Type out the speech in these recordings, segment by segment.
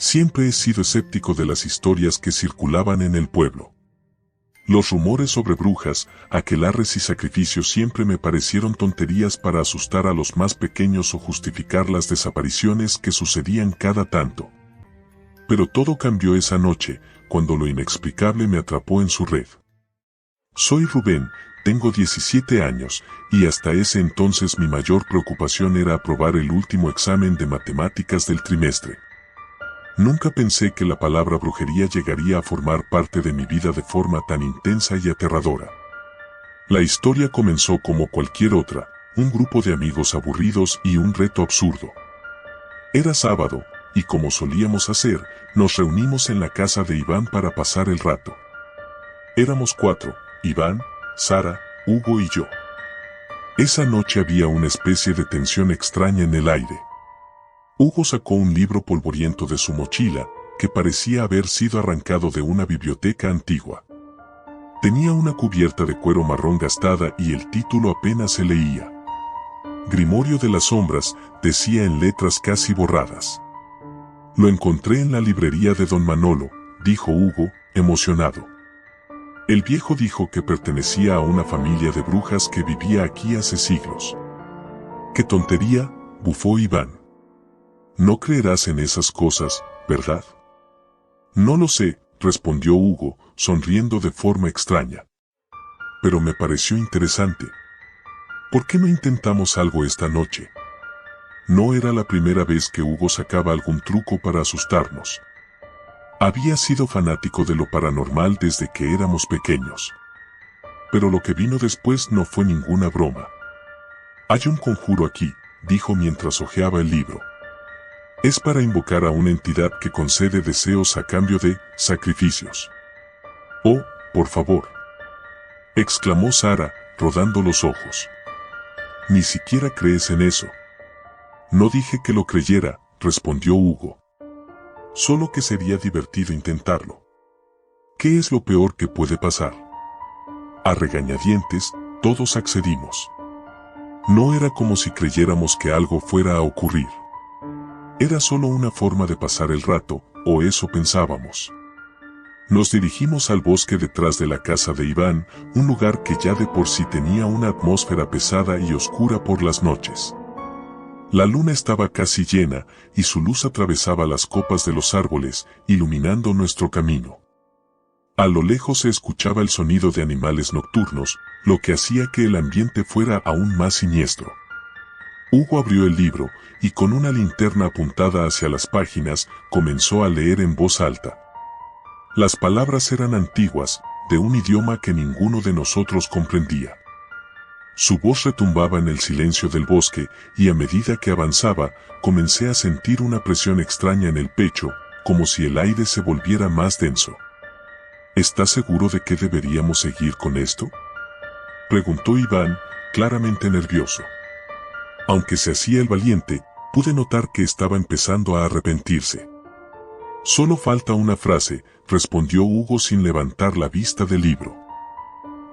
Siempre he sido escéptico de las historias que circulaban en el pueblo. Los rumores sobre brujas, aquelarres y sacrificios siempre me parecieron tonterías para asustar a los más pequeños o justificar las desapariciones que sucedían cada tanto. Pero todo cambió esa noche, cuando lo inexplicable me atrapó en su red. Soy Rubén, tengo 17 años, y hasta ese entonces mi mayor preocupación era aprobar el último examen de matemáticas del trimestre. Nunca pensé que la palabra brujería llegaría a formar parte de mi vida de forma tan intensa y aterradora. La historia comenzó como cualquier otra, un grupo de amigos aburridos y un reto absurdo. Era sábado, y como solíamos hacer, nos reunimos en la casa de Iván para pasar el rato. Éramos 4, Iván, Sara, Hugo y yo. Esa noche había una especie de tensión extraña en el aire. Hugo sacó un libro polvoriento de su mochila, que parecía haber sido arrancado de una biblioteca antigua. Tenía una cubierta de cuero marrón gastada y el título apenas se leía. Grimorio de las sombras, decía en letras casi borradas. Lo encontré en la librería de don Manolo, dijo Hugo, emocionado. El viejo dijo que pertenecía a una familia de brujas que vivía aquí hace siglos. ¡Qué tontería!, bufó Iván. No creerás en esas cosas, ¿verdad? No lo sé, respondió Hugo, sonriendo de forma extraña. Pero me pareció interesante. ¿Por qué no intentamos algo esta noche? No era la primera vez que Hugo sacaba algún truco para asustarnos. Había sido fanático de lo paranormal desde que éramos pequeños. Pero lo que vino después no fue ninguna broma. Hay un conjuro aquí, dijo mientras hojeaba el libro. Es para invocar a una entidad que concede deseos a cambio de sacrificios. Oh, por favor, exclamó Sara, rodando los ojos. Ni siquiera crees en eso. No dije que lo creyera, respondió Hugo. Solo que sería divertido intentarlo. ¿Qué es lo peor que puede pasar? A regañadientes, todos accedimos. No era como si creyéramos que algo fuera a ocurrir. Era solo una forma de pasar el rato, o eso pensábamos. Nos dirigimos al bosque detrás de la casa de Iván, un lugar que ya de por sí tenía una atmósfera pesada y oscura por las noches. La luna estaba casi llena, y su luz atravesaba las copas de los árboles, iluminando nuestro camino. A lo lejos se escuchaba el sonido de animales nocturnos, lo que hacía que el ambiente fuera aún más siniestro. Hugo abrió el libro, y con una linterna apuntada hacia las páginas, comenzó a leer en voz alta. Las palabras eran antiguas, de un idioma que ninguno de nosotros comprendía. Su voz retumbaba en el silencio del bosque, y a medida que avanzaba, comencé a sentir una presión extraña en el pecho, como si el aire se volviera más denso. ¿Estás seguro de que deberíamos seguir con esto?, preguntó Iván, claramente nervioso. Aunque se hacía el valiente, pude notar que estaba empezando a arrepentirse. Solo falta una frase, respondió Hugo sin levantar la vista del libro.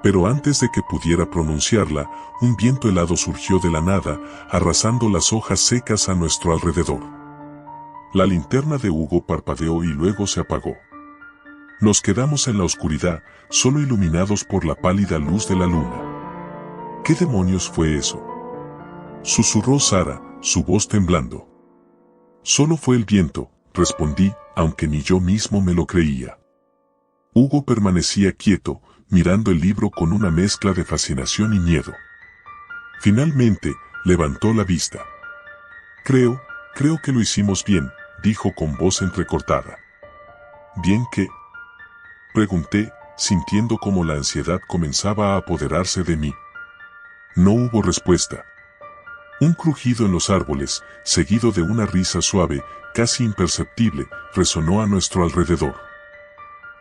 Pero antes de que pudiera pronunciarla, un viento helado surgió de la nada, arrasando las hojas secas a nuestro alrededor. La linterna de Hugo parpadeó y luego se apagó. Nos quedamos en la oscuridad, solo iluminados por la pálida luz de la luna. ¿Qué demonios fue eso?, susurró Sara, su voz temblando. Solo fue el viento, respondí, aunque ni yo mismo me lo creía. Hugo permanecía quieto, mirando el libro con una mezcla de fascinación y miedo. Finalmente, levantó la vista. Creo que lo hicimos bien, dijo con voz entrecortada. ¿Bien qué?, pregunté, sintiendo como la ansiedad comenzaba a apoderarse de mí. No hubo respuesta. Un crujido en los árboles, seguido de una risa suave, casi imperceptible, resonó a nuestro alrededor.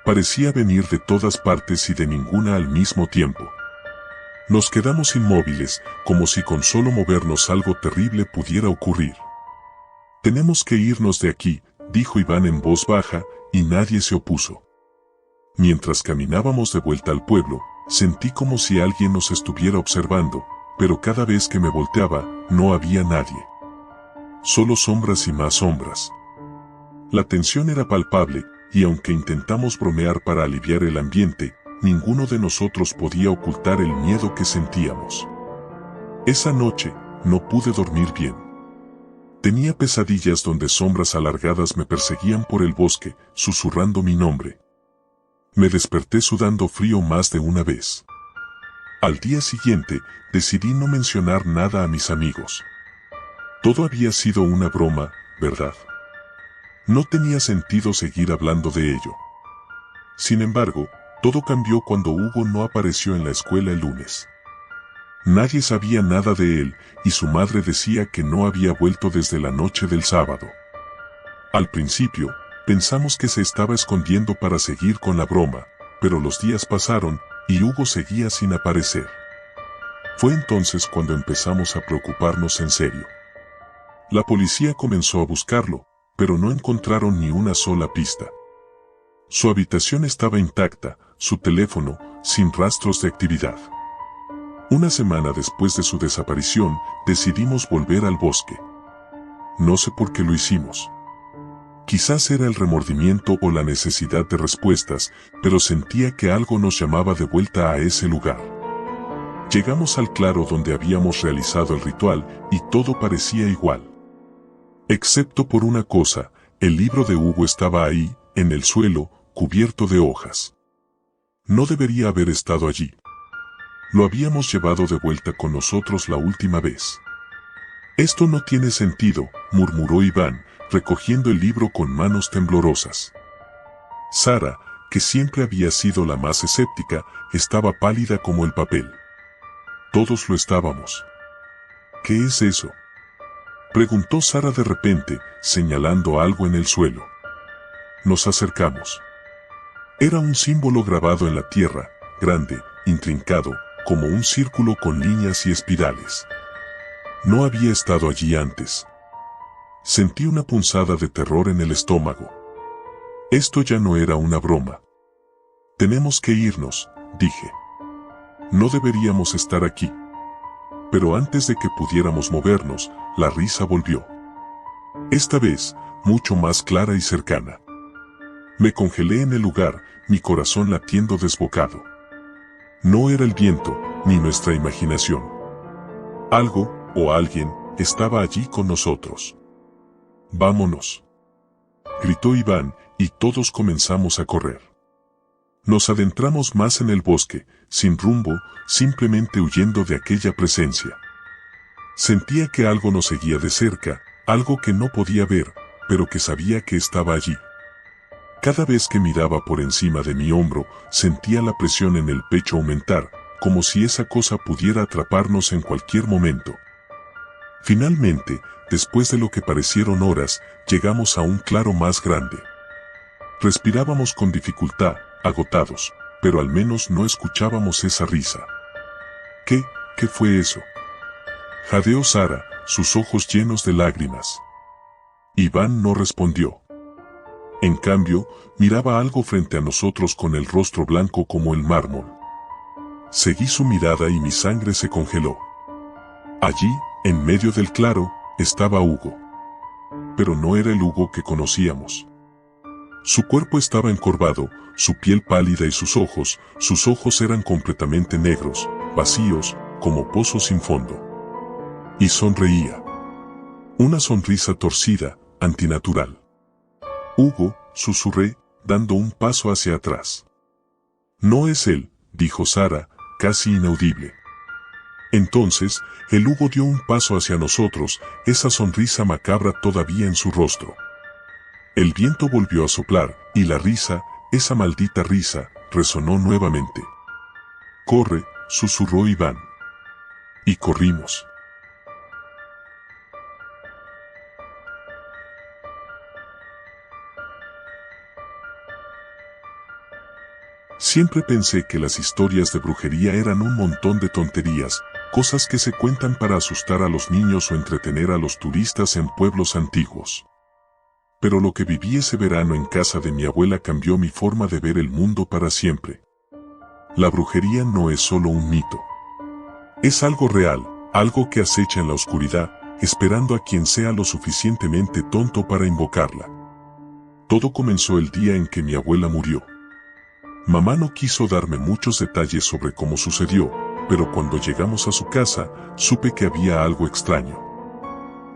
Parecía venir de todas partes y de ninguna al mismo tiempo. Nos quedamos inmóviles, como si con solo movernos algo terrible pudiera ocurrir. Tenemos que irnos de aquí, dijo Iván en voz baja, y nadie se opuso. Mientras caminábamos de vuelta al pueblo, sentí como si alguien nos estuviera observando, pero cada vez que me volteaba, no había nadie. Solo sombras y más sombras. La tensión era palpable, y aunque intentamos bromear para aliviar el ambiente, ninguno de nosotros podía ocultar el miedo que sentíamos. Esa noche, no pude dormir bien. Tenía pesadillas donde sombras alargadas me perseguían por el bosque, susurrando mi nombre. Me desperté sudando frío más de una vez. Al día siguiente, decidí no mencionar nada a mis amigos. Todo había sido una broma, ¿verdad? No tenía sentido seguir hablando de ello. Sin embargo, todo cambió cuando Hugo no apareció en la escuela el lunes. Nadie sabía nada de él, y su madre decía que no había vuelto desde la noche del sábado. Al principio, pensamos que se estaba escondiendo para seguir con la broma, pero los días pasaron, y Hugo seguía sin aparecer. Fue entonces cuando empezamos a preocuparnos en serio. La policía comenzó a buscarlo, pero no encontraron ni una sola pista. Su habitación estaba intacta, su teléfono, sin rastros de actividad. Una semana después de su desaparición, decidimos volver al bosque. No sé por qué lo hicimos. Quizás era el remordimiento o la necesidad de respuestas, pero sentía que algo nos llamaba de vuelta a ese lugar. Llegamos al claro donde habíamos realizado el ritual, y todo parecía igual. Excepto por una cosa, el libro de Hugo estaba ahí, en el suelo, cubierto de hojas. No debería haber estado allí. Lo habíamos llevado de vuelta con nosotros la última vez. Esto no tiene sentido, murmuró Iván, recogiendo el libro con manos temblorosas. Sara, que siempre había sido la más escéptica, estaba pálida como el papel. Todos lo estábamos. ¿Qué es eso?, preguntó Sara de repente, señalando algo en el suelo. Nos acercamos. Era un símbolo grabado en la tierra, grande, intrincado, como un círculo con líneas y espirales. No había estado allí antes. Sentí una punzada de terror en el estómago. Esto ya no era una broma. Tenemos que irnos, dije. No deberíamos estar aquí. Pero antes de que pudiéramos movernos, la risa volvió. Esta vez, mucho más clara y cercana. Me congelé en el lugar, mi corazón latiendo desbocado. No era el viento, ni nuestra imaginación. Algo, o alguien, estaba allí con nosotros. «Vámonos», gritó Iván, y todos comenzamos a correr. Nos adentramos más en el bosque, sin rumbo, simplemente huyendo de aquella presencia. Sentía que algo nos seguía de cerca, algo que no podía ver, pero que sabía que estaba allí. Cada vez que miraba por encima de mi hombro, sentía la presión en el pecho aumentar, como si esa cosa pudiera atraparnos en cualquier momento. Finalmente, después de lo que parecieron horas, llegamos a un claro más grande. Respirábamos con dificultad, agotados, pero al menos no escuchábamos esa risa. ¿Qué fue eso?, jadeó Sara, sus ojos llenos de lágrimas. Iván no respondió. En cambio, miraba algo frente a nosotros con el rostro blanco como el mármol. Seguí su mirada y mi sangre se congeló. Allí, en medio del claro, estaba Hugo. Pero no era el Hugo que conocíamos. Su cuerpo estaba encorvado, su piel pálida y sus ojos eran completamente negros, vacíos, como pozos sin fondo. Y sonreía. Una sonrisa torcida, antinatural. «Hugo», susurré, dando un paso hacia atrás. «No es él», dijo Sara, casi inaudible. Entonces, el Hugo dio un paso hacia nosotros, esa sonrisa macabra todavía en su rostro. El viento volvió a soplar, y la risa, esa maldita risa, resonó nuevamente. «Corre», susurró Iván. Y corrimos. Siempre pensé que las historias de brujería eran un montón de tonterías, cosas que se cuentan para asustar a los niños o entretener a los turistas en pueblos antiguos. Pero lo que viví ese verano en casa de mi abuela cambió mi forma de ver el mundo para siempre. La brujería no es solo un mito. Es algo real, algo que acecha en la oscuridad, esperando a quien sea lo suficientemente tonto para invocarla. Todo comenzó el día en que mi abuela murió. Mamá no quiso darme muchos detalles sobre cómo sucedió, pero cuando llegamos a su casa, supe que había algo extraño.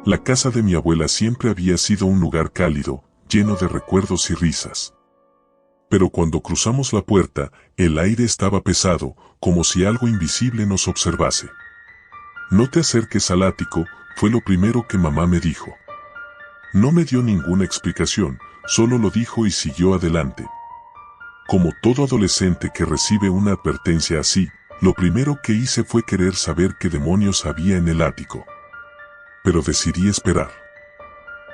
La casa de mi abuela siempre había sido un lugar cálido, lleno de recuerdos y risas. Pero cuando cruzamos la puerta, el aire estaba pesado, como si algo invisible nos observase. No te acerques al ático, fue lo primero que mamá me dijo. No me dio ninguna explicación, solo lo dijo y siguió adelante. Como todo adolescente que recibe una advertencia así, lo primero que hice fue querer saber qué demonios había en el ático. Pero decidí esperar.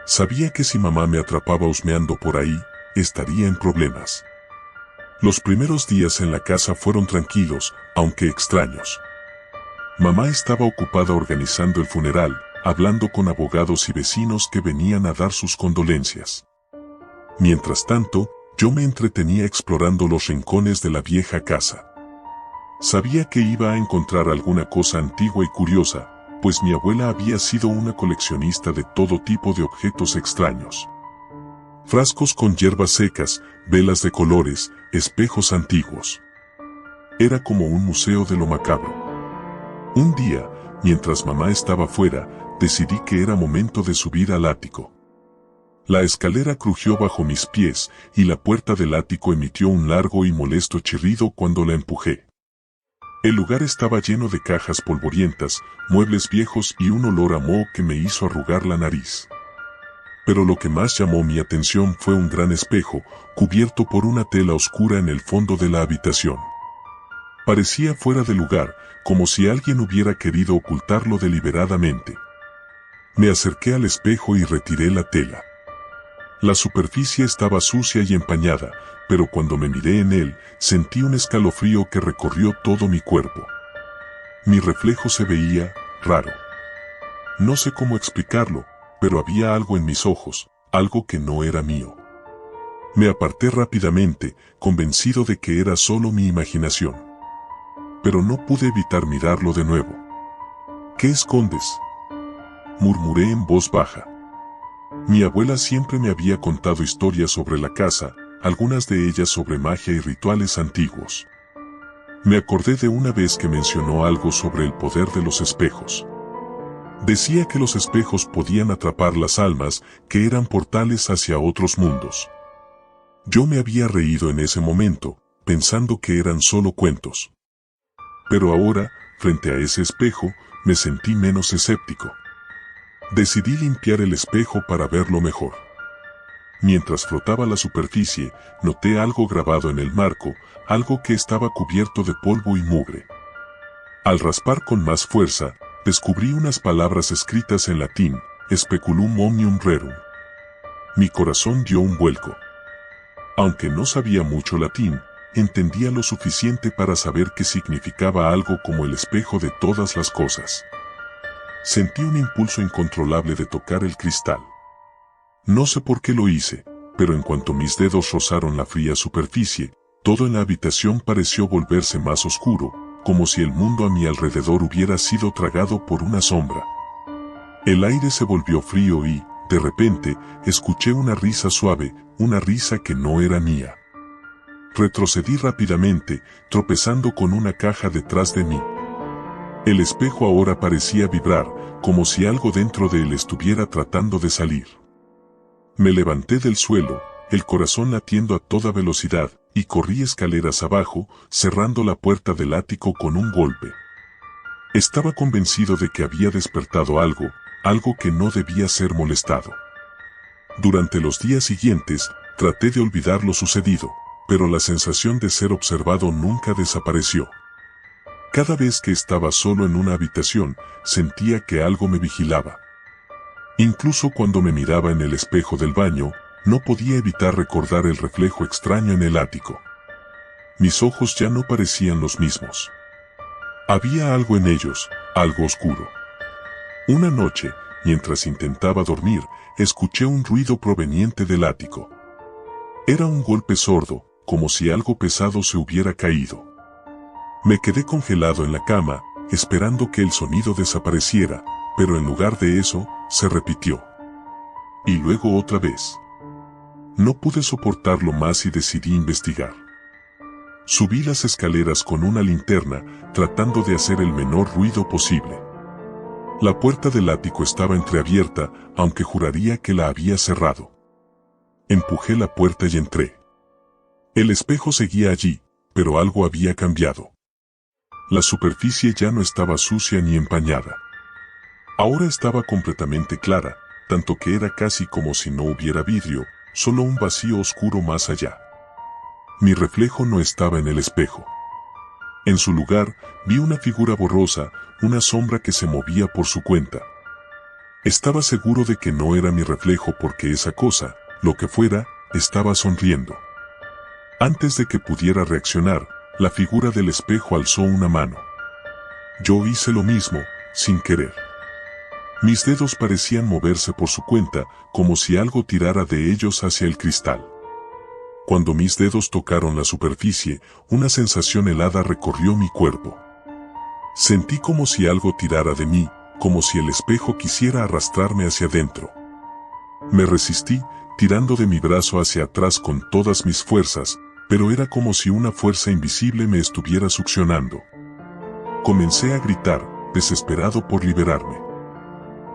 Sabía que si mamá me atrapaba husmeando por ahí, estaría en problemas. Los primeros días en la casa fueron tranquilos, aunque extraños. Mamá estaba ocupada organizando el funeral, hablando con abogados y vecinos que venían a dar sus condolencias. Mientras tanto, yo me entretenía explorando los rincones de la vieja casa. Sabía que iba a encontrar alguna cosa antigua y curiosa, pues mi abuela había sido una coleccionista de todo tipo de objetos extraños. Frascos con hierbas secas, velas de colores, espejos antiguos. Era como un museo de lo macabro. Un día, mientras mamá estaba fuera, decidí que era momento de subir al ático. La escalera crujió bajo mis pies y la puerta del ático emitió un largo y molesto chirrido cuando la empujé. El lugar estaba lleno de cajas polvorientas, muebles viejos y un olor a moho que me hizo arrugar la nariz. Pero lo que más llamó mi atención fue un gran espejo, cubierto por una tela oscura en el fondo de la habitación. Parecía fuera de lugar, como si alguien hubiera querido ocultarlo deliberadamente. Me acerqué al espejo y retiré la tela. La superficie estaba sucia y empañada, pero cuando me miré en él, sentí un escalofrío que recorrió todo mi cuerpo. Mi reflejo se veía raro. No sé cómo explicarlo, pero había algo en mis ojos, algo que no era mío. Me aparté rápidamente, convencido de que era solo mi imaginación. Pero no pude evitar mirarlo de nuevo. ¿Qué escondes?, murmuré en voz baja. Mi abuela siempre me había contado historias sobre la casa, algunas de ellas sobre magia y rituales antiguos. Me acordé de una vez que mencionó algo sobre el poder de los espejos. Decía que los espejos podían atrapar las almas, que eran portales hacia otros mundos. Yo me había reído en ese momento, pensando que eran solo cuentos. Pero ahora, frente a ese espejo, me sentí menos escéptico. Decidí limpiar el espejo para verlo mejor. Mientras frotaba la superficie, noté algo grabado en el marco, algo que estaba cubierto de polvo y mugre. Al raspar con más fuerza, descubrí unas palabras escritas en latín, Speculum omnium rerum. Mi corazón dio un vuelco. Aunque no sabía mucho latín, entendía lo suficiente para saber que significaba algo como el espejo de todas las cosas. Sentí un impulso incontrolable de tocar el cristal. No sé por qué lo hice, pero en cuanto mis dedos rozaron la fría superficie, todo en la habitación pareció volverse más oscuro, como si el mundo a mi alrededor hubiera sido tragado por una sombra. El aire se volvió frío y, de repente, escuché una risa suave, una risa que no era mía. Retrocedí rápidamente, tropezando con una caja detrás de mí. El espejo ahora parecía vibrar, como si algo dentro de él estuviera tratando de salir. Me levanté del suelo, el corazón latiendo a toda velocidad, y corrí escaleras abajo, cerrando la puerta del ático con un golpe. Estaba convencido de que había despertado algo que no debía ser molestado. Durante los días siguientes, traté de olvidar lo sucedido, pero la sensación de ser observado nunca desapareció. Cada vez que estaba solo en una habitación, sentía que algo me vigilaba. Incluso cuando me miraba en el espejo del baño, no podía evitar recordar el reflejo extraño en el ático. Mis ojos ya no parecían los mismos. Había algo en ellos, algo oscuro. Una noche, mientras intentaba dormir, escuché un ruido proveniente del ático. Era un golpe sordo, como si algo pesado se hubiera caído. Me quedé congelado en la cama, esperando que el sonido desapareciera, pero en lugar de eso, se repitió. Y luego otra vez. No pude soportarlo más y decidí investigar. Subí las escaleras con una linterna, tratando de hacer el menor ruido posible. La puerta del ático estaba entreabierta, aunque juraría que la había cerrado. Empujé la puerta y entré. El espejo seguía allí, pero algo había cambiado. La superficie ya no estaba sucia ni empañada. Ahora estaba completamente clara, tanto que era casi como si no hubiera vidrio, solo un vacío oscuro más allá. Mi reflejo no estaba en el espejo. En su lugar, vi una figura borrosa, una sombra que se movía por su cuenta. Estaba seguro de que no era mi reflejo porque esa cosa, lo que fuera, estaba sonriendo. Antes de que pudiera reaccionar, la figura del espejo alzó una mano. Yo hice lo mismo, sin querer. Mis dedos parecían moverse por su cuenta, como si algo tirara de ellos hacia el cristal. Cuando mis dedos tocaron la superficie, una sensación helada recorrió mi cuerpo. Sentí como si algo tirara de mí, como si el espejo quisiera arrastrarme hacia adentro. Me resistí, tirando de mi brazo hacia atrás con todas mis fuerzas, pero era como si una fuerza invisible me estuviera succionando. Comencé a gritar, desesperado por liberarme.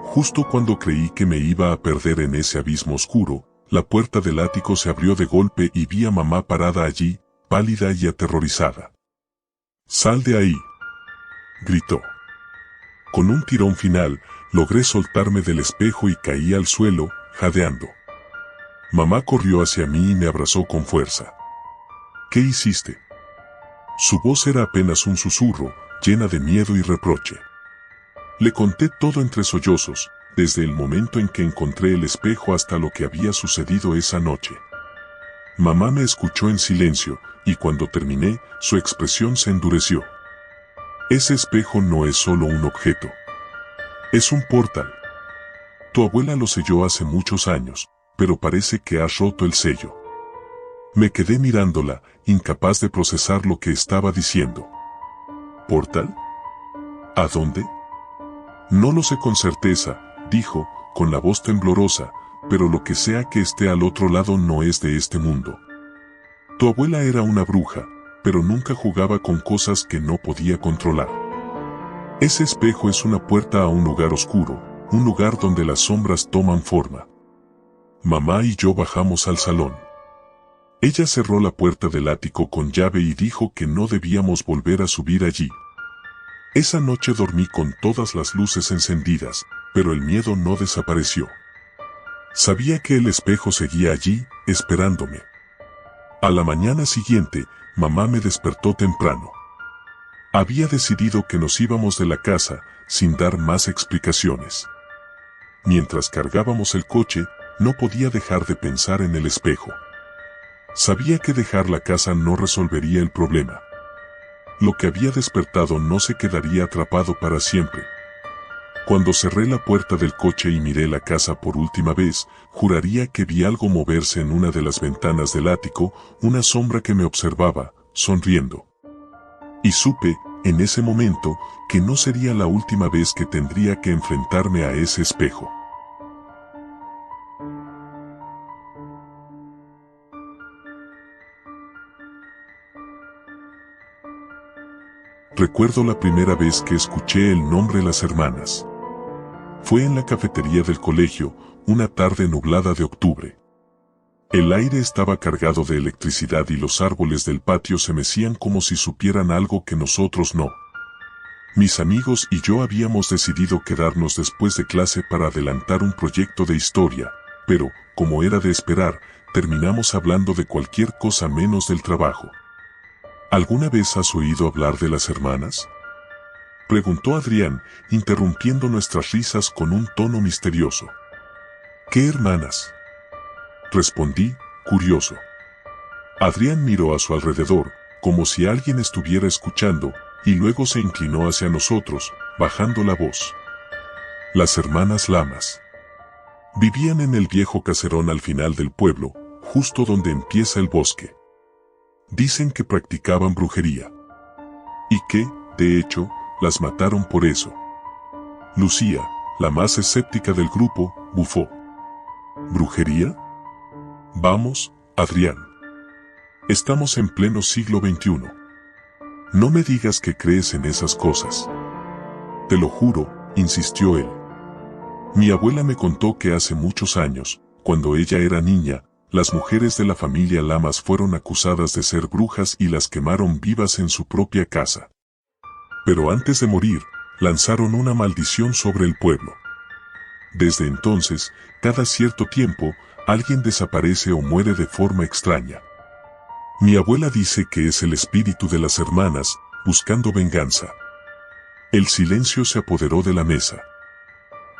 Justo cuando creí que me iba a perder en ese abismo oscuro, la puerta del ático se abrió de golpe y vi a mamá parada allí, pálida y aterrorizada. «¡Sal de ahí!», gritó. Con un tirón final, logré soltarme del espejo y caí al suelo, jadeando. Mamá corrió hacia mí y me abrazó con fuerza. «¿Qué hiciste?». Su voz era apenas un susurro, llena de miedo y reproche. Le conté todo entre sollozos, desde el momento en que encontré el espejo hasta lo que había sucedido esa noche. Mamá me escuchó en silencio, y cuando terminé, su expresión se endureció. «Ese espejo no es solo un objeto. Es un portal. Tu abuela lo selló hace muchos años, pero parece que has roto el sello». Me quedé mirándola, incapaz de procesar lo que estaba diciendo. ¿Portal? ¿A dónde? No lo sé con certeza, dijo, con la voz temblorosa, pero lo que sea que esté al otro lado no es de este mundo. Tu abuela era una bruja, pero nunca jugaba con cosas que no podía controlar. Ese espejo es una puerta a un lugar oscuro, un lugar donde las sombras toman forma. Mamá y yo bajamos al salón. Ella cerró la puerta del ático con llave y dijo que no debíamos volver a subir allí. Esa noche dormí con todas las luces encendidas, pero el miedo no desapareció. Sabía que el espejo seguía allí, esperándome. A la mañana siguiente, mamá me despertó temprano. Había decidido que nos íbamos de la casa, sin dar más explicaciones. Mientras cargábamos el coche, no podía dejar de pensar en el espejo. Sabía que dejar la casa no resolvería el problema. Lo que había despertado no se quedaría atrapado para siempre. Cuando cerré la puerta del coche y miré la casa por última vez, juraría que vi algo moverse en una de las ventanas del ático, una sombra que me observaba, sonriendo. Y supe, en ese momento, que no sería la última vez que tendría que enfrentarme a ese espejo. Recuerdo la primera vez que escuché el nombre Las Hermanas. Fue en la cafetería del colegio, una tarde nublada de octubre. El aire estaba cargado de electricidad y los árboles del patio se mecían como si supieran algo que nosotros no. Mis amigos y yo habíamos decidido quedarnos después de clase para adelantar un proyecto de historia, pero, como era de esperar, terminamos hablando de cualquier cosa menos del trabajo. ¿Alguna vez has oído hablar de Las Hermanas?, preguntó Adrián, interrumpiendo nuestras risas con un tono misterioso. ¿Qué hermanas?, respondí, curioso. Adrián miró a su alrededor, como si alguien estuviera escuchando, y luego se inclinó hacia nosotros, bajando la voz. Las hermanas Lamas. Vivían en el viejo caserón al final del pueblo, justo donde empieza el bosque. Dicen que practicaban brujería. Y que, de hecho, las mataron por eso. Lucía, la más escéptica del grupo, bufó. ¿Brujería? Vamos, Adrián. Estamos en pleno siglo XXI. No me digas que crees en esas cosas. Te lo juro, insistió él. Mi abuela me contó que hace muchos años, cuando ella era niña, las mujeres de la familia Lamas fueron acusadas de ser brujas y las quemaron vivas en su propia casa. Pero antes de morir, lanzaron una maldición sobre el pueblo. Desde entonces, cada cierto tiempo, alguien desaparece o muere de forma extraña. Mi abuela dice que es el espíritu de las hermanas, buscando venganza. El silencio se apoderó de la mesa.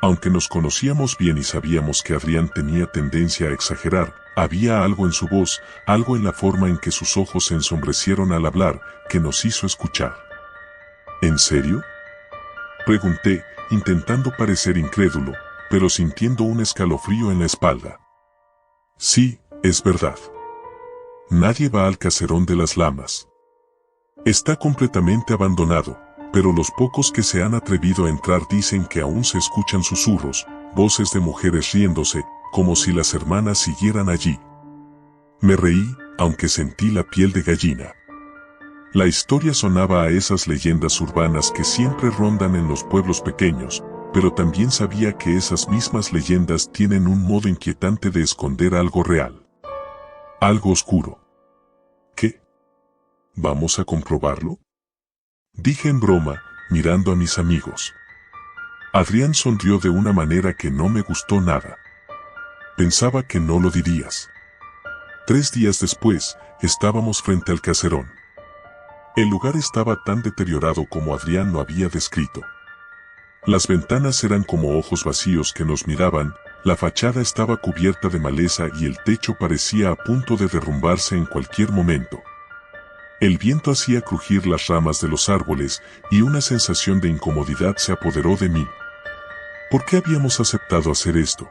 Aunque nos conocíamos bien y sabíamos que Adrián tenía tendencia a exagerar, había algo en su voz, algo en la forma en que sus ojos se ensombrecieron al hablar, que nos hizo escuchar. ¿En serio?, pregunté, intentando parecer incrédulo, pero sintiendo un escalofrío en la espalda. Sí, es verdad. Nadie va al caserón de las Lamas. Está completamente abandonado, pero los pocos que se han atrevido a entrar dicen que aún se escuchan susurros, voces de mujeres riéndose, como si las hermanas siguieran allí. Me reí, aunque sentí la piel de gallina. La historia sonaba a esas leyendas urbanas que siempre rondan en los pueblos pequeños, pero también sabía que esas mismas leyendas tienen un modo inquietante de esconder algo real. Algo oscuro. ¿Qué? ¿Vamos a comprobarlo?, dije en broma, mirando a mis amigos. Adrián sonrió de una manera que no me gustó nada. Pensaba que no lo dirías. 3 días después, estábamos frente al caserón. El lugar estaba tan deteriorado como Adrián lo había descrito. Las ventanas eran como ojos vacíos que nos miraban, la fachada estaba cubierta de maleza y el techo parecía a punto de derrumbarse en cualquier momento. El viento hacía crujir las ramas de los árboles y una sensación de incomodidad se apoderó de mí. ¿Por qué habíamos aceptado hacer esto?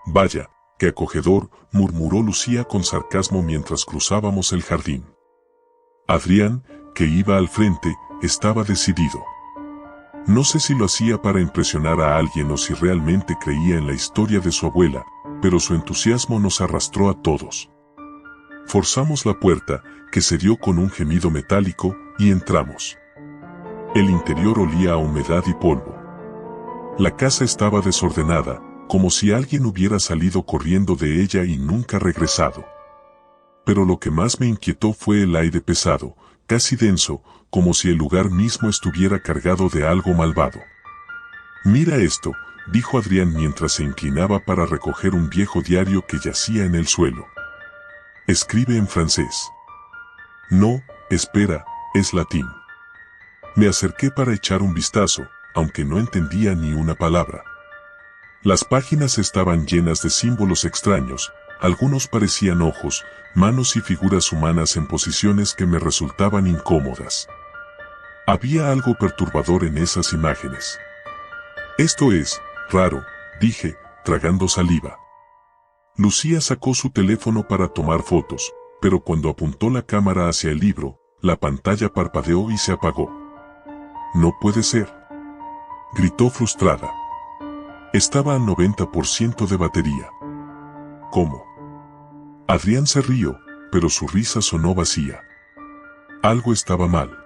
Vaya, qué acogedor, murmuró Lucía con sarcasmo mientras cruzábamos el jardín. Adrián, que iba al frente, estaba decidido. No sé si lo hacía para impresionar a alguien o si realmente creía en la historia de su abuela, pero su entusiasmo nos arrastró a todos. Forzamos la puerta, que se dio con un gemido metálico, y entramos. El interior olía a humedad y polvo. La casa estaba desordenada, como si alguien hubiera salido corriendo de ella y nunca regresado. Pero lo que más me inquietó fue el aire pesado, casi denso, como si el lugar mismo estuviera cargado de algo malvado. Mira esto, dijo Adrián mientras se inclinaba para recoger un viejo diario que yacía en el suelo. Escribe en francés. No, espera, es latín. Me acerqué para echar un vistazo, aunque no entendía ni una palabra. Las páginas estaban llenas de símbolos extraños, algunos parecían ojos, manos y figuras humanas en posiciones que me resultaban incómodas. Había algo perturbador en esas imágenes. Esto es raro, dije, tragando saliva. Lucía sacó su teléfono para tomar fotos, pero cuando apuntó la cámara hacia el libro, la pantalla parpadeó y se apagó. No puede ser, gritó frustrada. Estaba al 90% de batería. ¿Cómo? Adrián se rió, pero su risa sonó vacía. Algo estaba mal.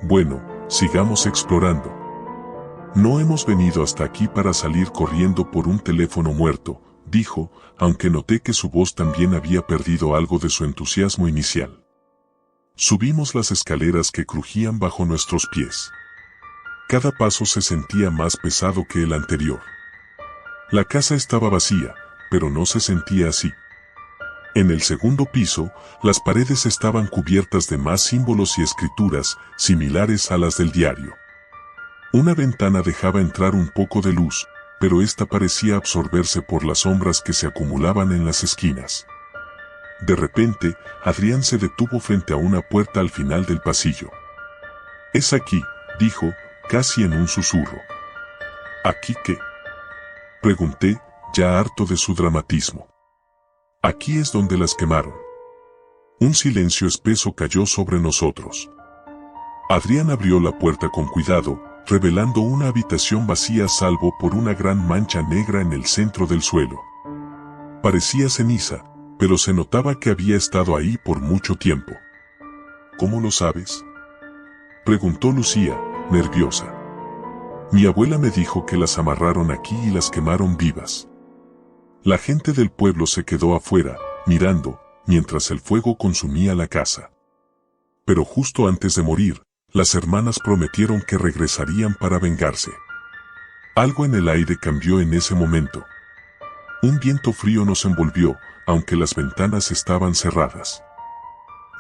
Bueno, sigamos explorando. No hemos venido hasta aquí para salir corriendo por un teléfono muerto, dijo, aunque noté que su voz también había perdido algo de su entusiasmo inicial. Subimos las escaleras que crujían bajo nuestros pies. Cada paso se sentía más pesado que el anterior. La casa estaba vacía, pero no se sentía así. En el segundo piso, las paredes estaban cubiertas de más símbolos y escrituras, similares a las del diario. Una ventana dejaba entrar un poco de luz, pero esta parecía absorberse por las sombras que se acumulaban en las esquinas. De repente, Adrián se detuvo frente a una puerta al final del pasillo. «Es aquí», dijo, casi en un susurro. «¿Aquí qué?», pregunté, ya harto de su dramatismo. «Aquí es donde las quemaron». Un silencio espeso cayó sobre nosotros. Adrián abrió la puerta con cuidado, revelando una habitación vacía salvo por una gran mancha negra en el centro del suelo. Parecía ceniza, pero se notaba que había estado ahí por mucho tiempo. ¿Cómo lo sabes?, preguntó Lucía, nerviosa. Mi abuela me dijo que las amarraron aquí y las quemaron vivas. La gente del pueblo se quedó afuera, mirando, mientras el fuego consumía la casa. Pero justo antes de morir, las hermanas prometieron que regresarían para vengarse. Algo en el aire cambió en ese momento. Un viento frío nos envolvió, aunque las ventanas estaban cerradas.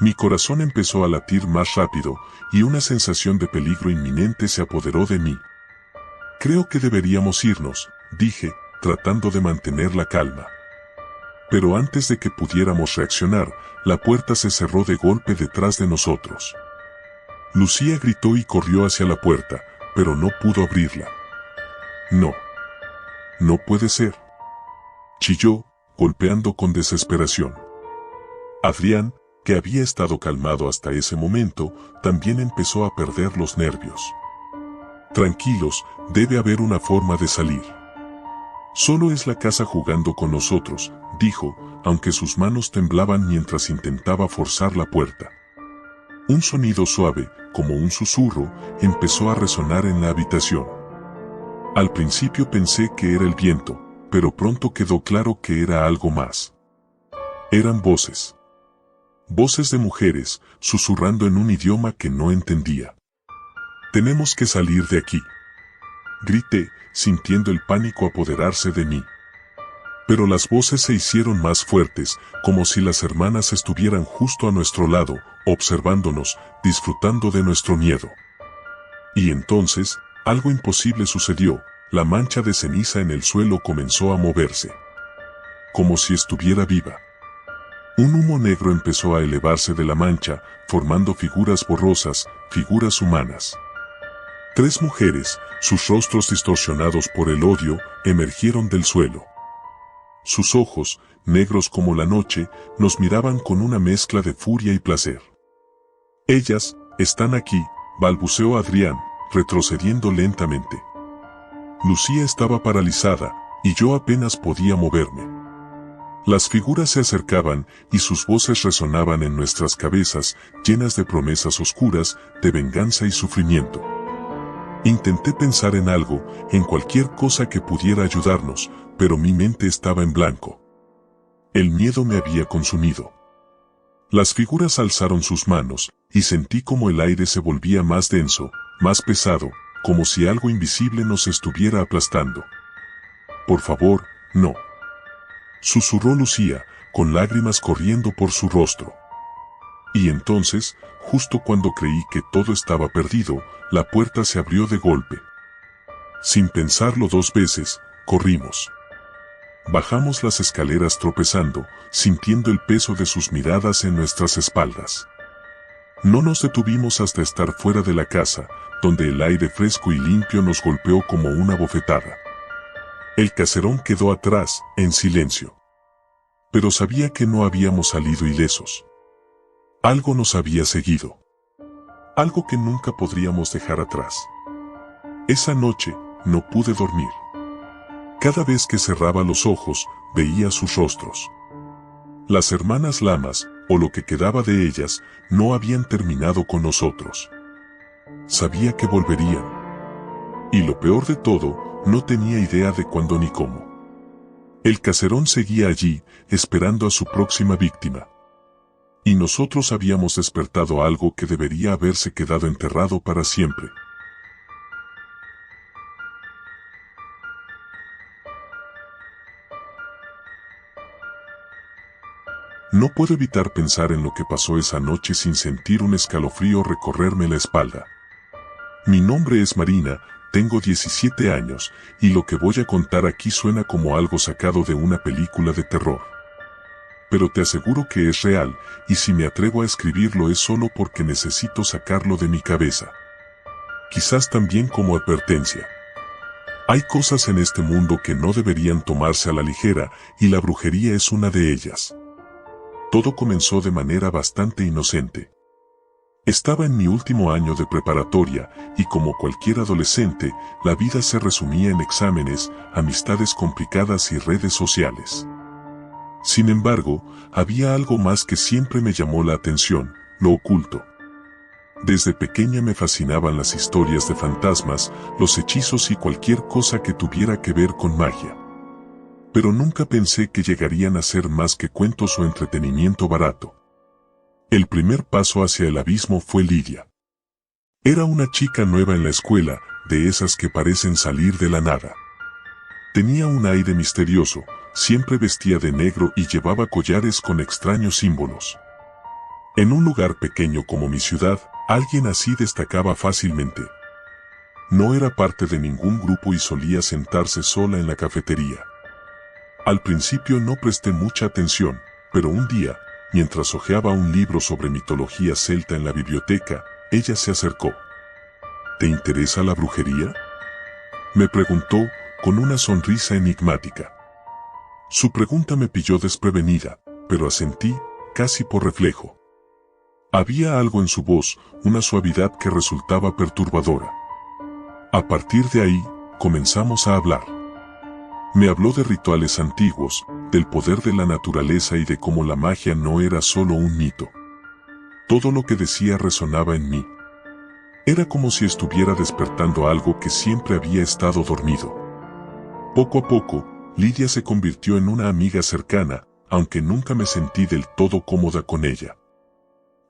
Mi corazón empezó a latir más rápido, y una sensación de peligro inminente se apoderó de mí. Creo que deberíamos irnos, dije, tratando de mantener la calma. Pero antes de que pudiéramos reaccionar, la puerta se cerró de golpe detrás de nosotros. Lucía gritó y corrió hacia la puerta, pero no pudo abrirla. No. No puede ser, chilló, golpeando con desesperación. Adrián, que había estado calmado hasta ese momento, también empezó a perder los nervios. Tranquilos, debe haber una forma de salir. Solo es la casa jugando con nosotros, dijo, aunque sus manos temblaban mientras intentaba forzar la puerta. Un sonido suave, como un susurro, empezó a resonar en la habitación. Al principio pensé que era el viento, pero pronto quedó claro que era algo más. Eran voces. Voces de mujeres, susurrando en un idioma que no entendía. «Tenemos que salir de aquí», grité, sintiendo el pánico apoderarse de mí. Pero las voces se hicieron más fuertes, como si las hermanas estuvieran justo a nuestro lado, observándonos, disfrutando de nuestro miedo. Y entonces, algo imposible sucedió, la mancha de ceniza en el suelo comenzó a moverse. Como si estuviera viva. Un humo negro empezó a elevarse de la mancha, formando figuras borrosas, figuras humanas. 3 mujeres, sus rostros distorsionados por el odio, emergieron del suelo. Sus ojos, negros como la noche, nos miraban con una mezcla de furia y placer. «Ellas, están aquí», balbuceó Adrián, retrocediendo lentamente. Lucía estaba paralizada, y yo apenas podía moverme. Las figuras se acercaban, y sus voces resonaban en nuestras cabezas, llenas de promesas oscuras, de venganza y sufrimiento. Intenté pensar en algo, en cualquier cosa que pudiera ayudarnos, pero mi mente estaba en blanco. El miedo me había consumido. Las figuras alzaron sus manos, y sentí como el aire se volvía más denso, más pesado, como si algo invisible nos estuviera aplastando. «Por favor, no», susurró Lucía, con lágrimas corriendo por su rostro. Y entonces, justo cuando creí que todo estaba perdido, la puerta se abrió de golpe. Sin pensarlo 2 veces, corrimos. Bajamos las escaleras tropezando, sintiendo el peso de sus miradas en nuestras espaldas. No nos detuvimos hasta estar fuera de la casa, donde el aire fresco y limpio nos golpeó como una bofetada. El caserón quedó atrás, en silencio. Pero sabía que no habíamos salido ilesos. Algo nos había seguido. Algo que nunca podríamos dejar atrás. Esa noche, no pude dormir. Cada vez que cerraba los ojos, veía sus rostros. Las hermanas Lamas, o lo que quedaba de ellas, no habían terminado con nosotros. Sabía que volverían. Y lo peor de todo, no tenía idea de cuándo ni cómo. El caserón seguía allí, esperando a su próxima víctima. Y nosotros habíamos despertado algo que debería haberse quedado enterrado para siempre. No puedo evitar pensar en lo que pasó esa noche sin sentir un escalofrío recorrerme la espalda. Mi nombre es Marina, tengo 17 años, y lo que voy a contar aquí suena como algo sacado de una película de terror. Pero te aseguro que es real, y si me atrevo a escribirlo es solo porque necesito sacarlo de mi cabeza. Quizás también como advertencia. Hay cosas en este mundo que no deberían tomarse a la ligera, y la brujería es una de ellas. Todo comenzó de manera bastante inocente. Estaba en mi último año de preparatoria, y como cualquier adolescente, la vida se resumía en exámenes, amistades complicadas y redes sociales. Sin embargo, había algo más que siempre me llamó la atención, lo oculto. Desde pequeña me fascinaban las historias de fantasmas, los hechizos y cualquier cosa que tuviera que ver con magia. Pero nunca pensé que llegarían a ser más que cuentos o entretenimiento barato. El primer paso hacia el abismo fue Lidia. Era una chica nueva en la escuela, de esas que parecen salir de la nada. Tenía un aire misterioso, siempre vestía de negro y llevaba collares con extraños símbolos. En un lugar pequeño como mi ciudad, alguien así destacaba fácilmente. No era parte de ningún grupo y solía sentarse sola en la cafetería. Al principio no presté mucha atención, pero un día, mientras hojeaba un libro sobre mitología celta en la biblioteca, ella se acercó. ¿Te interesa la brujería?, me preguntó, con una sonrisa enigmática. Su pregunta me pilló desprevenida, pero asentí, casi por reflejo. Había algo en su voz, una suavidad que resultaba perturbadora. A partir de ahí, comenzamos a hablar. Me habló de rituales antiguos, del poder de la naturaleza y de cómo la magia no era solo un mito. Todo lo que decía resonaba en mí. Era como si estuviera despertando algo que siempre había estado dormido. Poco a poco, Lidia se convirtió en una amiga cercana, aunque nunca me sentí del todo cómoda con ella.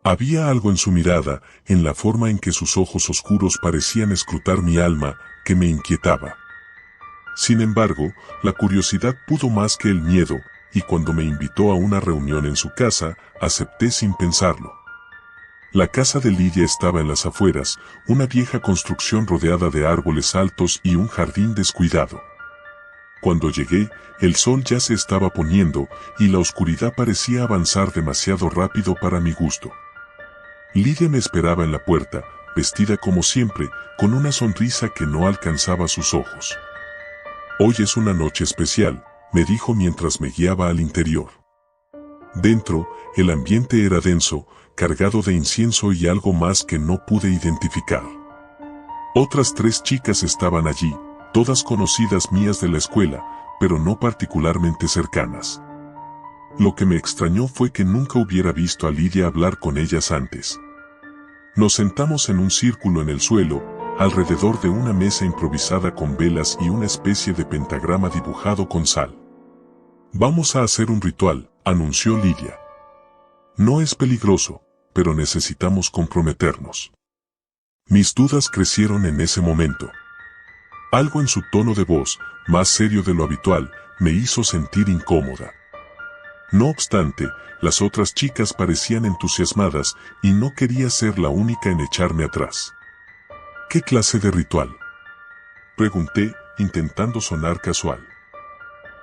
Había algo en su mirada, en la forma en que sus ojos oscuros parecían escrutar mi alma, que me inquietaba. Sin embargo, la curiosidad pudo más que el miedo, y cuando me invitó a una reunión en su casa, acepté sin pensarlo. La casa de Lidia estaba en las afueras, una vieja construcción rodeada de árboles altos y un jardín descuidado. Cuando llegué, el sol ya se estaba poniendo, y la oscuridad parecía avanzar demasiado rápido para mi gusto. Lidia me esperaba en la puerta, vestida como siempre, con una sonrisa que no alcanzaba sus ojos. «Hoy es una noche especial», me dijo mientras me guiaba al interior. Dentro, el ambiente era denso, cargado de incienso y algo más que no pude identificar. Otras 3 chicas estaban allí, todas conocidas mías de la escuela, pero no particularmente cercanas. Lo que me extrañó fue que nunca hubiera visto a Lidia hablar con ellas antes. Nos sentamos en un círculo en el suelo, alrededor de una mesa improvisada con velas y una especie de pentagrama dibujado con sal. «Vamos a hacer un ritual», anunció Lidia. «No es peligroso, pero necesitamos comprometernos». Mis dudas crecieron en ese momento. Algo en su tono de voz, más serio de lo habitual, me hizo sentir incómoda. No obstante, las otras chicas parecían entusiasmadas y no quería ser la única en echarme atrás. «¿Qué clase de ritual?», pregunté, intentando sonar casual.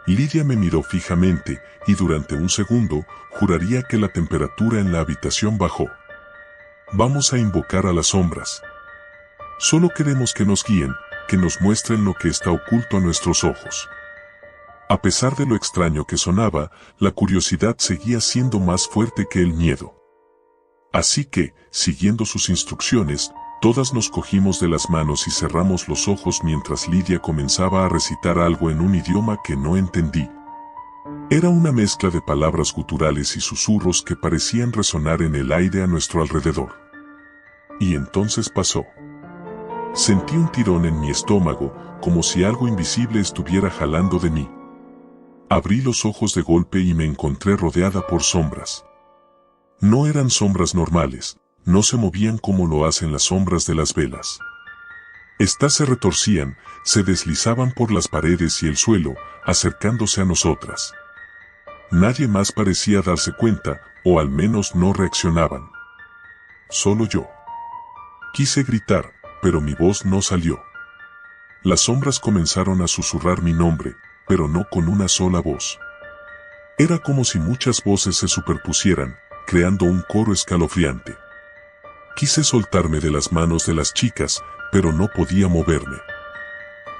Lidia me miró fijamente, y durante un segundo, juraría que la temperatura en la habitación bajó. «Vamos a invocar a las sombras. Solo queremos que nos guíen, que nos muestren lo que está oculto a nuestros ojos». A pesar de lo extraño que sonaba, la curiosidad seguía siendo más fuerte que el miedo. Así que, siguiendo sus instrucciones, todas nos cogimos de las manos y cerramos los ojos mientras Lidia comenzaba a recitar algo en un idioma que no entendí. Era una mezcla de palabras guturales y susurros que parecían resonar en el aire a nuestro alrededor. Y entonces pasó. Sentí un tirón en mi estómago, como si algo invisible estuviera jalando de mí. Abrí los ojos de golpe y me encontré rodeada por sombras. No eran sombras normales, no se movían como lo hacen las sombras de las velas. Estas se retorcían, se deslizaban por las paredes y el suelo, acercándose a nosotras. Nadie más parecía darse cuenta, o al menos no reaccionaban. Solo yo. Quise gritar, pero mi voz no salió. Las sombras comenzaron a susurrar mi nombre, pero no con una sola voz. Era como si muchas voces se superpusieran, creando un coro escalofriante. Quise soltarme de las manos de las chicas, pero no podía moverme.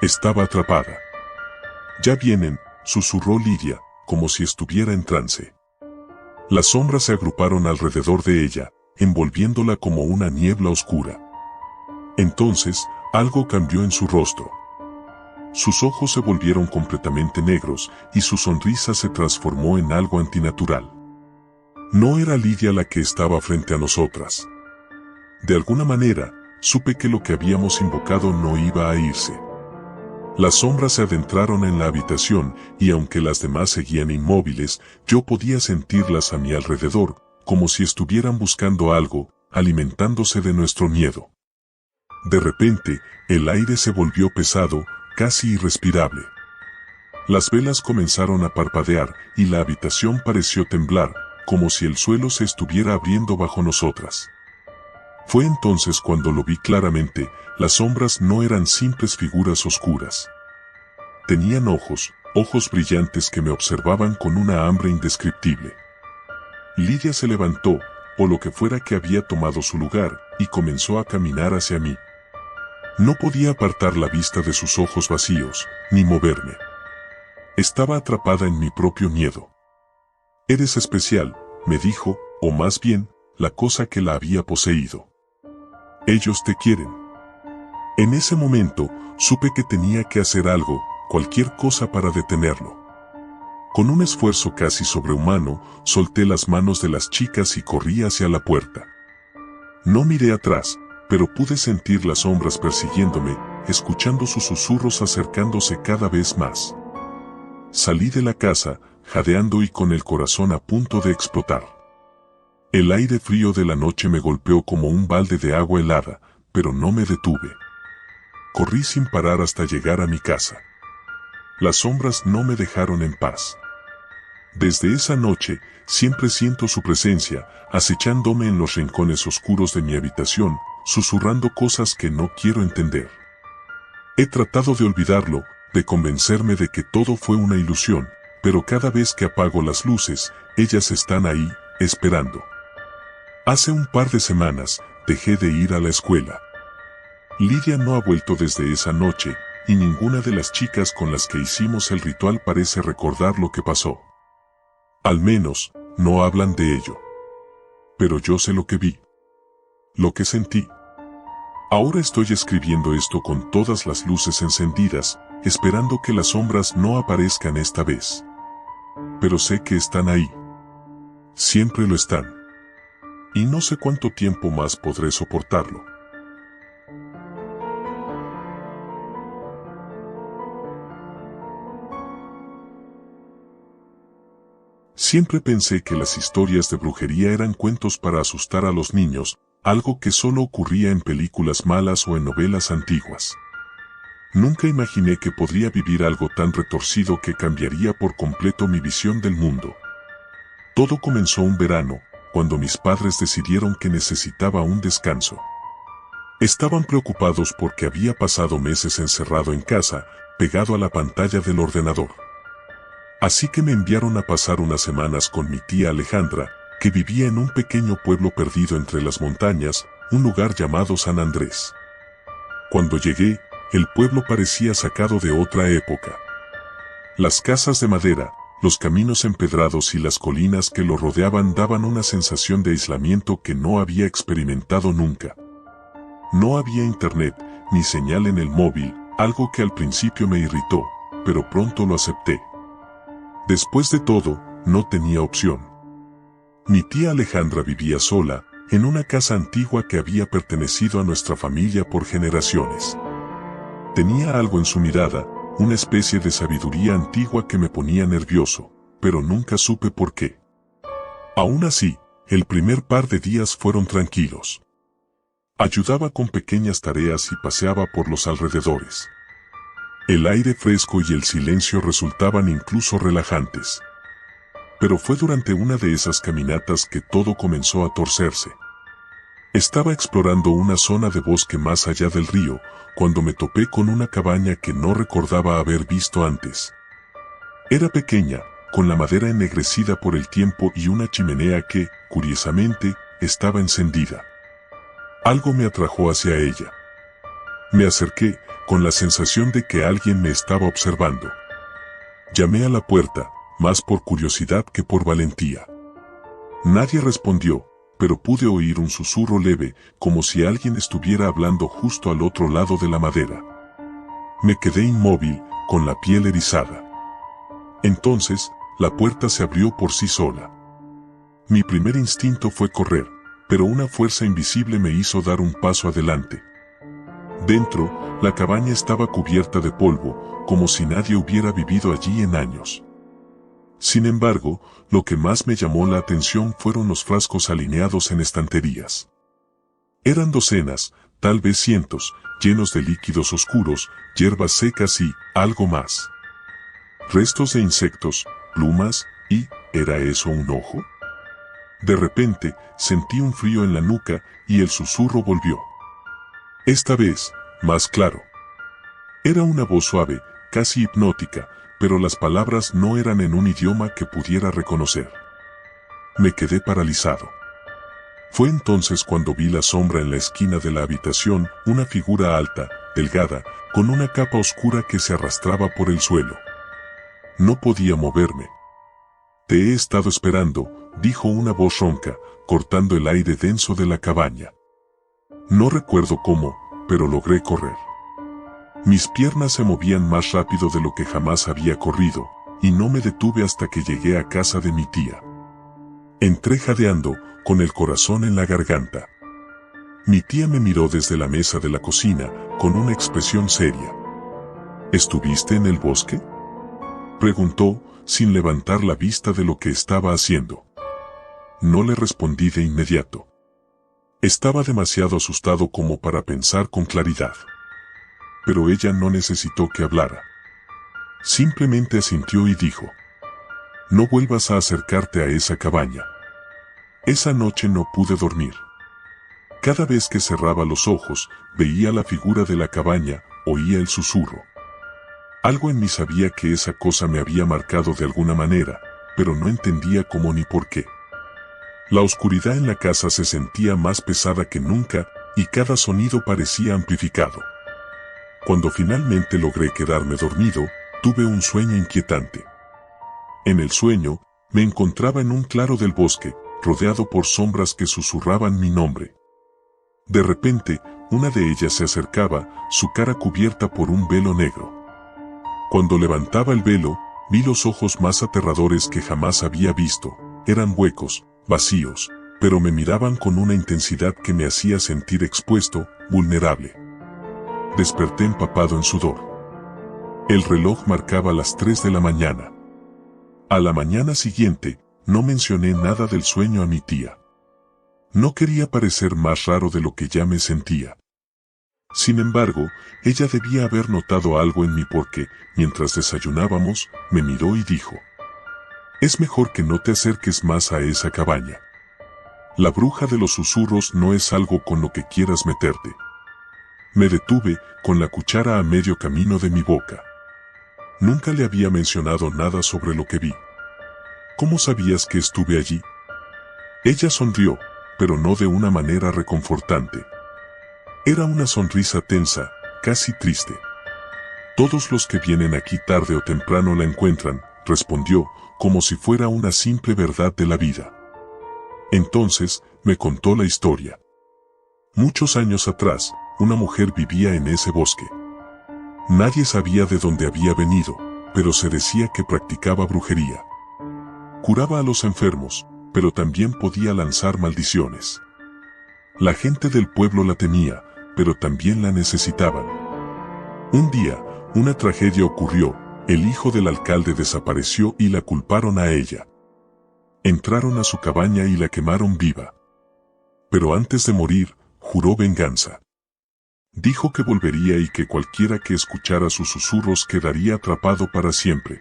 Estaba atrapada. «Ya vienen», susurró Lidia, como si estuviera en trance. Las sombras se agruparon alrededor de ella, envolviéndola como una niebla oscura. Entonces, algo cambió en su rostro. sus ojos se volvieron completamente negros y su sonrisa se transformó en algo antinatural. No era Lidia la que estaba frente a nosotras. De alguna manera, supe que lo que habíamos invocado no iba a irse. Las sombras se adentraron en la habitación y aunque las demás seguían inmóviles, yo podía sentirlas a mi alrededor, como si estuvieran buscando algo, alimentándose de nuestro miedo. De repente, el aire se volvió pesado, casi irrespirable. Las velas comenzaron a parpadear y la habitación pareció temblar, como si el suelo se estuviera abriendo bajo nosotras. Fue entonces cuando lo vi claramente, las sombras no eran simples figuras oscuras. Tenían ojos brillantes que me observaban con una hambre indescriptible. Lidia se levantó, o lo que fuera que había tomado su lugar, y comenzó a caminar hacia mí. No podía apartar la vista de sus ojos vacíos, ni moverme. Estaba atrapada en mi propio miedo. «Eres especial», me dijo, o más bien, la cosa que la había poseído. «Ellos te quieren». En ese momento, supe que tenía que hacer algo, cualquier cosa para detenerlo. Con un esfuerzo casi sobrehumano, solté las manos de las chicas y corrí hacia la puerta. No miré atrás, pero pude sentir las sombras persiguiéndome, escuchando sus susurros acercándose cada vez más. Salí de la casa, jadeando y con el corazón a punto de explotar. El aire frío de la noche me golpeó como un balde de agua helada, pero no me detuve. Corrí sin parar hasta llegar a mi casa. Las sombras no me dejaron en paz. Desde esa noche, siempre siento su presencia, acechándome en los rincones oscuros de mi habitación, susurrando cosas que no quiero entender. He tratado de olvidarlo, de convencerme de que todo fue una ilusión, pero cada vez que apago las luces, ellas están ahí, esperando. Hace un par de semanas, dejé de ir a la escuela. Lidia no ha vuelto desde esa noche, y ninguna de las chicas con las que hicimos el ritual parece recordar lo que pasó. Al menos, no hablan de ello. Pero yo sé lo que vi. Lo que sentí. Ahora estoy escribiendo esto con todas las luces encendidas, esperando que las sombras no aparezcan esta vez. Pero sé que están ahí. Siempre lo están. Y no sé cuánto tiempo más podré soportarlo. Siempre pensé que las historias de brujería eran cuentos para asustar a los niños, algo que solo ocurría en películas malas o en novelas antiguas. Nunca imaginé que podría vivir algo tan retorcido que cambiaría por completo mi visión del mundo. Todo comenzó un verano, cuando mis padres decidieron que necesitaba un descanso. Estaban preocupados porque había pasado meses encerrado en casa, pegado a la pantalla del ordenador. Así que me enviaron a pasar unas semanas con mi tía Alejandra, que vivía en un pequeño pueblo perdido entre las montañas, un lugar llamado San Andrés. Cuando llegué, el pueblo parecía sacado de otra época. Las casas de madera, los caminos empedrados y las colinas que lo rodeaban daban una sensación de aislamiento que no había experimentado nunca. No había internet, ni señal en el móvil, algo que al principio me irritó, pero pronto lo acepté. Después de todo, no tenía opción. Mi tía Alejandra vivía sola, en una casa antigua que había pertenecido a nuestra familia por generaciones. Tenía algo en su mirada, una especie de sabiduría antigua que me ponía nervioso, pero nunca supe por qué. Aún así, el primer par de días fueron tranquilos. Ayudaba con pequeñas tareas y paseaba por los alrededores. El aire fresco y el silencio resultaban incluso relajantes. Pero fue durante una de esas caminatas que todo comenzó a torcerse. Estaba explorando una zona de bosque más allá del río, cuando me topé con una cabaña que no recordaba haber visto antes. Era pequeña, con la madera ennegrecida por el tiempo y una chimenea que, curiosamente, estaba encendida. Algo me atrajo hacia ella. Me acerqué, con la sensación de que alguien me estaba observando. Llamé a la puerta, más por curiosidad que por valentía. Nadie respondió, pero pude oír un susurro leve, como si alguien estuviera hablando justo al otro lado de la madera. Me quedé inmóvil, con la piel erizada. Entonces, la puerta se abrió por sí sola. Mi primer instinto fue correr, pero una fuerza invisible me hizo dar un paso adelante. Dentro, la cabaña estaba cubierta de polvo, como si nadie hubiera vivido allí en años. Sin embargo, lo que más me llamó la atención fueron los frascos alineados en estanterías. Eran docenas, tal vez cientos, llenos de líquidos oscuros, hierbas secas y algo más. Restos de insectos, plumas, y ¿era eso un ojo? De repente, sentí un frío en la nuca y el susurro volvió. Esta vez, más claro. Era una voz suave, casi hipnótica, pero las palabras no eran en un idioma que pudiera reconocer. Me quedé paralizado. Fue entonces cuando vi la sombra en la esquina de la habitación, una figura alta, delgada, con una capa oscura que se arrastraba por el suelo. No podía moverme. Te he estado esperando, dijo una voz ronca, cortando el aire denso de la cabaña. No recuerdo cómo, pero logré correr. Mis piernas se movían más rápido de lo que jamás había corrido, y no me detuve hasta que llegué a casa de mi tía. Entré jadeando, con el corazón en la garganta. Mi tía me miró desde la mesa de la cocina, con una expresión seria. ¿Estuviste en el bosque?, preguntó, sin levantar la vista de lo que estaba haciendo. No le respondí de inmediato. Estaba demasiado asustado como para pensar con claridad. Pero ella no necesitó que hablara. Simplemente asintió y dijo: no vuelvas a acercarte a esa cabaña. Esa noche no pude dormir. Cada vez que cerraba los ojos, veía la figura de la cabaña, oía el susurro. Algo en mí sabía que esa cosa me había marcado de alguna manera, pero no entendía cómo ni por qué. La oscuridad en la casa se sentía más pesada que nunca, y cada sonido parecía amplificado. Cuando finalmente logré quedarme dormido, tuve un sueño inquietante. En el sueño, me encontraba en un claro del bosque, rodeado por sombras que susurraban mi nombre. De repente, una de ellas se acercaba, su cara cubierta por un velo negro. Cuando levantaba el velo, vi los ojos más aterradores que jamás había visto. Eran huecos, vacíos, pero me miraban con una intensidad que me hacía sentir expuesto, vulnerable. Desperté empapado en sudor. El reloj marcaba las 3 de la mañana. A la mañana siguiente, no mencioné nada del sueño a mi tía. No quería parecer más raro de lo que ya me sentía. Sin embargo, ella debía haber notado algo en mí porque, mientras desayunábamos, me miró y dijo: es mejor que no te acerques más a esa cabaña. La bruja de los susurros no es algo con lo que quieras meterte. Me detuve, con la cuchara a medio camino de mi boca. Nunca le había mencionado nada sobre lo que vi. ¿Cómo sabías que estuve allí? Ella sonrió, pero no de una manera reconfortante. Era una sonrisa tensa, casi triste. Todos los que vienen aquí tarde o temprano la encuentran, respondió, como si fuera una simple verdad de la vida. Entonces, me contó la historia. Muchos años atrás, una mujer vivía en ese bosque. Nadie sabía de dónde había venido, pero se decía que practicaba brujería. Curaba a los enfermos, pero también podía lanzar maldiciones. La gente del pueblo la temía, pero también la necesitaban. Un día, una tragedia ocurrió, el hijo del alcalde desapareció y la culparon a ella. Entraron a su cabaña y la quemaron viva. Pero antes de morir, juró venganza. Dijo que volvería y que cualquiera que escuchara sus susurros quedaría atrapado para siempre.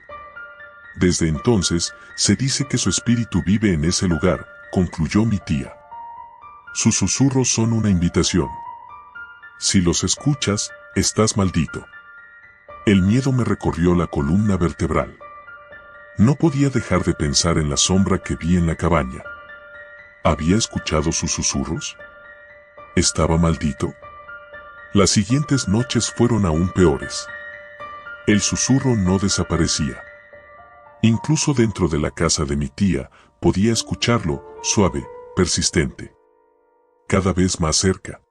Desde entonces, se dice que su espíritu vive en ese lugar, concluyó mi tía. Sus susurros son una invitación. Si los escuchas, estás maldito. El miedo me recorrió la columna vertebral. No podía dejar de pensar en la sombra que vi en la cabaña. ¿Había escuchado sus susurros? ¿Estaba maldito? Las siguientes noches fueron aún peores. El susurro no desaparecía. Incluso dentro de la casa de mi tía, podía escucharlo, suave, persistente. Cada vez más cerca.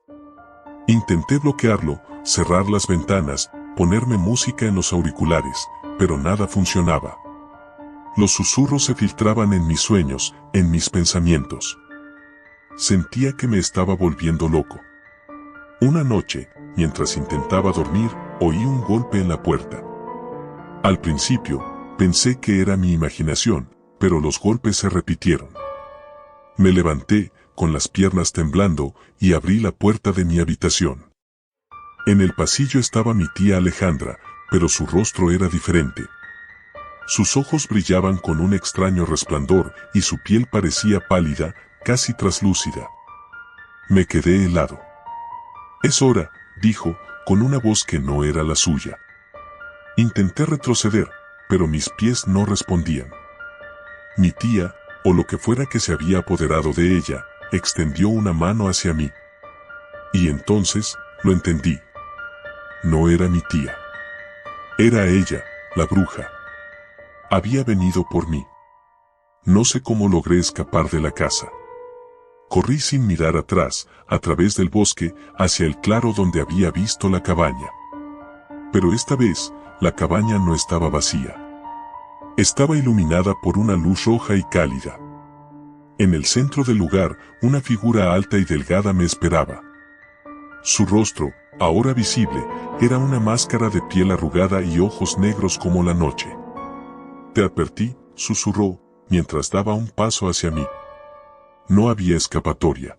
Intenté bloquearlo, cerrar las ventanas, ponerme música en los auriculares, pero nada funcionaba. Los susurros se filtraban en mis sueños, en mis pensamientos. Sentía que me estaba volviendo loco. Una noche, mientras intentaba dormir, oí un golpe en la puerta. Al principio, pensé que era mi imaginación, pero los golpes se repitieron. Me levanté, con las piernas temblando, y abrí la puerta de mi habitación. En el pasillo estaba mi tía Alejandra, pero su rostro era diferente. Sus ojos brillaban con un extraño resplandor y su piel parecía pálida, casi traslúcida. Me quedé helado. «Es hora», dijo, con una voz que no era la suya. Intenté retroceder, pero mis pies no respondían. Mi tía, o lo que fuera que se había apoderado de ella, extendió una mano hacia mí. Y entonces, lo entendí. No era mi tía. Era ella, la bruja. Había venido por mí. No sé cómo logré escapar de la casa. Corrí sin mirar atrás, a través del bosque, hacia el claro donde había visto la cabaña. Pero esta vez, la cabaña no estaba vacía. Estaba iluminada por una luz roja y cálida. En el centro del lugar, una figura alta y delgada me esperaba. Su rostro, ahora visible, era una máscara de piel arrugada y ojos negros como la noche. «Te advertí», susurró, mientras daba un paso hacia mí. No había escapatoria.